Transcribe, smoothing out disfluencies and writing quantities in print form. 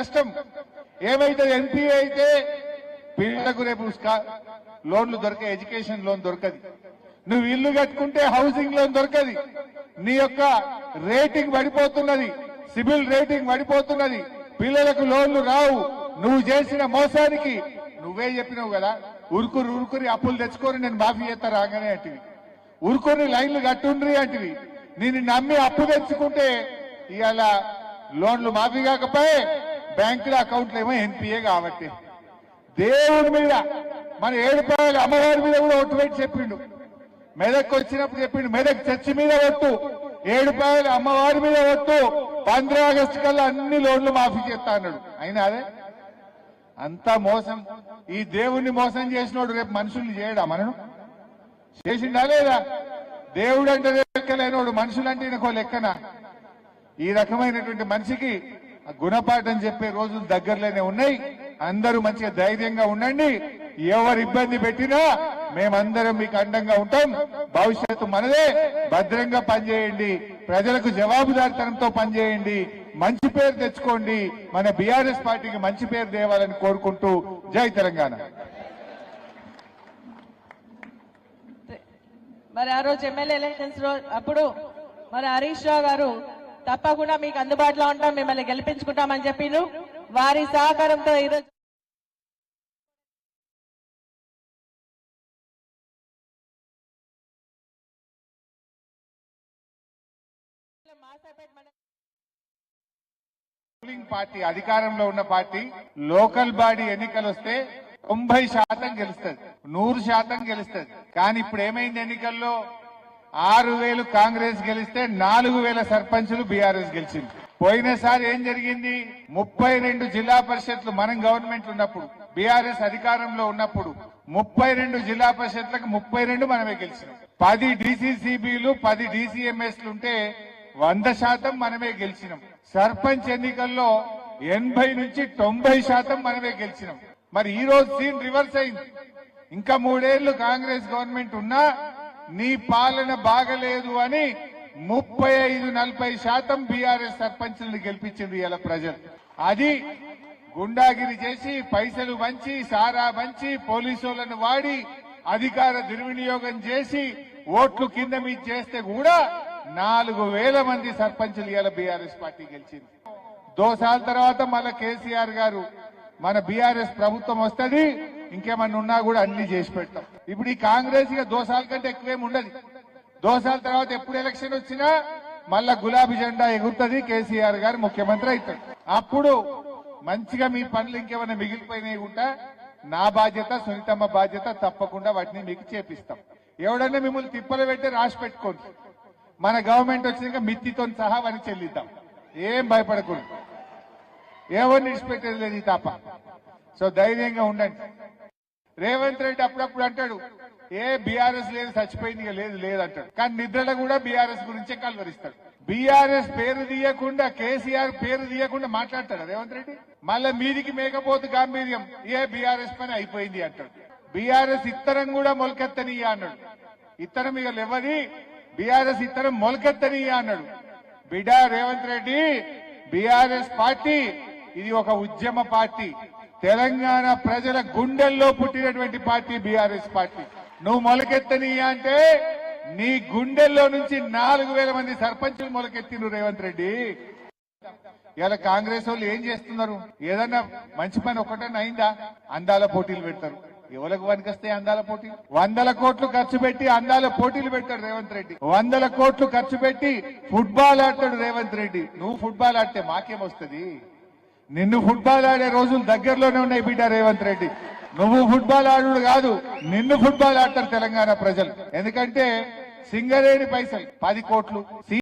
కష్టం. ఏమైతే ఎన్పీఏ అయితే పిల్లలకు రేపు లోన్లు దొరక, ఎడ్యుకేషన్ లోన్ దొరకదు. నువ్వు ఇల్లు కట్టుకుంటే హౌసింగ్ లోన్ దొరకది. నీ యొక్క రేటింగ్ పడిపోతున్నది, సిబిల్ రేటింగ్ పడిపోతున్నది, పిల్లలకు లోన్లు రావు. నువ్వు చేసిన మోసానికి నువ్వే చెప్పినావు కదా, ఉరుకురి అప్పులు తెచ్చుకొని నేను మాఫీ చేస్తా రాగానే అంటివి, ఉరుకొని లైన్లు కట్టుండ్రి అంటివి. నేను నమ్మి అప్పు తెచ్చుకుంటే ఇవాళ లోన్లు మాఫీ కాకపోయే బ్యాంకుల అకౌంట్లు ఏమో ఎన్పీఏ కాబట్టి దేవుడి మీద మన ఏడుపాయల అమ్మవారి మీద కూడా ఒట్టు పెట్టి చెప్పిండు. మెదక్ వచ్చినప్పుడు చెప్పిండు, మెదక్ చర్చి మీద ఒట్టు, ఏడుపాయల అమ్మవారి మీద ఒట్టు, 15 ఆగస్టు కల్లా అన్ని లోన్లు మాఫీ చేస్తా అన్నాడు. అయినా అదే అంతా మోసం. ఈ దేవుణ్ణి మోసం చేసినోడు రేపు మనుషుల్ని చేయడా? మనం చేసిండా లేదా? దేవుడు అంటే లెక్కలేనోడు మనుషులంటే ఇంకో లెక్కనా? ఈ రకమైనటువంటి మనిషికి గుణపాఠం చెప్పే రోజులు దగ్గరలోనే ఉన్నాయి. అందరూ మంచిగా ధైర్యంగా ఉండండి. ఎవరు ఇబ్బంది పెట్టినా మేమందరం మీకు అండంగా ఉంటాం. భవిష్యత్తు మనదే. భద్రంగా పనిచేయండి, ప్రజలకు జవాబుదారితనంతో పనిచేయండి, మంచి పేరు తెచ్చుకోండి. మన బీఆర్ఎస్ పార్టీకి మంచి పేరు తేవాలని కోరుకుంటూ జై తెలంగాణ. మరి ఆ రోజు ఎమ్మెల్యే ఎలక్షన్స్ అప్పుడు మరి హరీష్ రావు గారు తప్పకుండా మీకు అందుబాటులో ఉంటాం, మిమ్మల్ని గెలిపించుకుంటామని చెప్పిండ్రు. వారి సహకారంతో ఈరోజు రూలింగ్ పార్టీ, అధికారంలో ఉన్న పార్టీ, లోకల్ బాడీ ఎన్నికలు వస్తే 90% గెలుస్తుంది, 100% గెలుస్తుంది. కానీ ఇప్పుడు ఏమైంది? ఎన్నికల్లో 6000 కాంగ్రెస్ గెలిస్తే 4000 సర్పంచులు బీఆర్ఎస్ గెలిచింది. పోయినసారి ఏం జరిగింది? 32 జిల్లా పరిషత్లు మనం గవర్నమెంట్ ఉన్నప్పుడు, బీఆర్ఎస్ అధికారంలో ఉన్నప్పుడు 32 జిల్లా పరిషత్లకు 32 మనమే గెలిచినాం. 10 డీసీసీబీలు 10 డీసీఎంఎస్లు ఉంటే 100% మనమే గెలిచినాం. సర్పంచ్ ఎన్నికల్లో 80 నుంచి 90% మనమే గెలిచినాం. మరి ఈ రోజు సీన్ రివర్స్ అయింది. ఇంకా 3 ఏళ్లు కాంగ్రెస్ గవర్నమెంట్ ఉన్నా నీ పాలన బాగలేదు అని 35-40% బీఆర్ఎస్ సర్పంచులను గెలిపించింది ఇలా ప్రజలు. అది గుండాగిరి చేసి, పైసలు పంచి, సారా పంచి, పోలీసులను వాడి, అధికార దుర్వినియోగం చేసి, ఓట్లు కింద మీద చేస్తే కూడా 4000 మంది సర్పంచులు ఇలా బీఆర్ఎస్ పార్టీ గెలిచింది. 2 సార్ల తర్వాత మళ్ళా కేసీఆర్ గారు మన బీఆర్ఎస్ ప్రభుత్వం వస్తుంది, ఇంకేమన్నా ఉన్నా కూడా అన్ని చేసి పెడతాం. ఇప్పుడు ఈ కాంగ్రెస్ ఇక 2 సార్ల కంటే ఎక్కువేం ఉండదు. 2 సార్ల తర్వాత ఎప్పుడు ఎలక్షన్ వచ్చినా మళ్ళా గులాబీ జెండా ఎగురుతుంది, కేసీఆర్ గారు ముఖ్యమంత్రి అవుతాడు. అప్పుడు మంచిగా మీ పనులు ఇంకేమైనా మిగిలిపోయినాయి ఉంటా, నా బాధ్యత, సునీతమ్మ బాధ్యత, తప్పకుండా వాటిని మీకు చేపిస్తాం. ఎవడన్నా మిమ్మల్ని తిప్పలు పెట్టి రాసి పెట్టుకోండి, మన గవర్నమెంట్ వచ్చినాక మిత్తితో సహా వారికి చెల్లిద్దాం. ఏం భయపడకూడదు, ఎవరిని విడిచిపెట్టేది లేదు ఈ తాప. సో ధైర్యంగా ఉండండి. రేవంత్ రెడ్డి అప్పుడప్పుడు అంటాడు, ఏ బీఆర్ఎస్ లేదు, చచ్చిపోయింది, ఇక లేదు లేదు అంటాడు. కానీ నిద్రలో కూడా బీఆర్ఎస్ గురించే కలవరిస్తాడు. బీఆర్ఎస్ పేరు తీయకుండా, కేసీఆర్ పేరు తీయకుండా మాట్లాడతాడు రేవంత్ రెడ్డి. మళ్ళా మీదికి మేకపోతు గాంభీర్యం, ఏ బీఆర్ఎస్ పని అయిపోయింది అంటాడు. బీఆర్ఎస్ ఇత్తనం కూడా మొలకెత్తనియ్య అన్నాడు. ఇత్తనం ఇక లేవది, బీఆర్ఎస్ ఇత్తనం మొలకెత్తనియ్య అన్నాడు. బిడ్డ రేవంత్ రెడ్డి, బీఆర్ఎస్ పార్టీ ఇది ఒక ఉద్యమ పార్టీ. తెలంగాణ ప్రజల గుండెల్లో పుట్టినటువంటి పార్టీ బీఆర్ఎస్ పార్టీ. నువ్వు మొలకెత్తనియ్య అంటే నీ గుండెల్లో నుంచి 4000 మంది సర్పంచులు మొలకెత్తిను రేవంత్ రెడ్డి. ఇలా కాంగ్రెస్ వాళ్ళు ఏం చేస్తున్నారు? ఏదన్నా మంచి పని ఒకటన్నా అయిందా? అందాల పోటీలు పెడతారు. ఎవరికి పనికొస్తే అందాల పోటీ? 100 కోట్లు ఖర్చు పెట్టి అందాల పోటీలు పెడతాడు రేవంత్ రెడ్డి. 100 కోట్లు ఖర్చు పెట్టి ఫుట్బాల్ ఆడతాడు రేవంత్ రెడ్డి. నువ్వు ఫుట్బాల్ ఆడితే మాకేమొస్తుంది? నిన్ను ఫుట్బాల్ ఆడే రోజులు దగ్గరలోనే ఉన్నాయి బిడ్డ రేవంత్ రెడ్డి. నువ్వు ఫుట్బాల్ ఆడు కాదు, నిన్ను ఫుట్బాల్ ఆడతారు తెలంగాణ ప్రజలు. ఎందుకంటే సింగరేణి పైసలు 10 కోట్లు,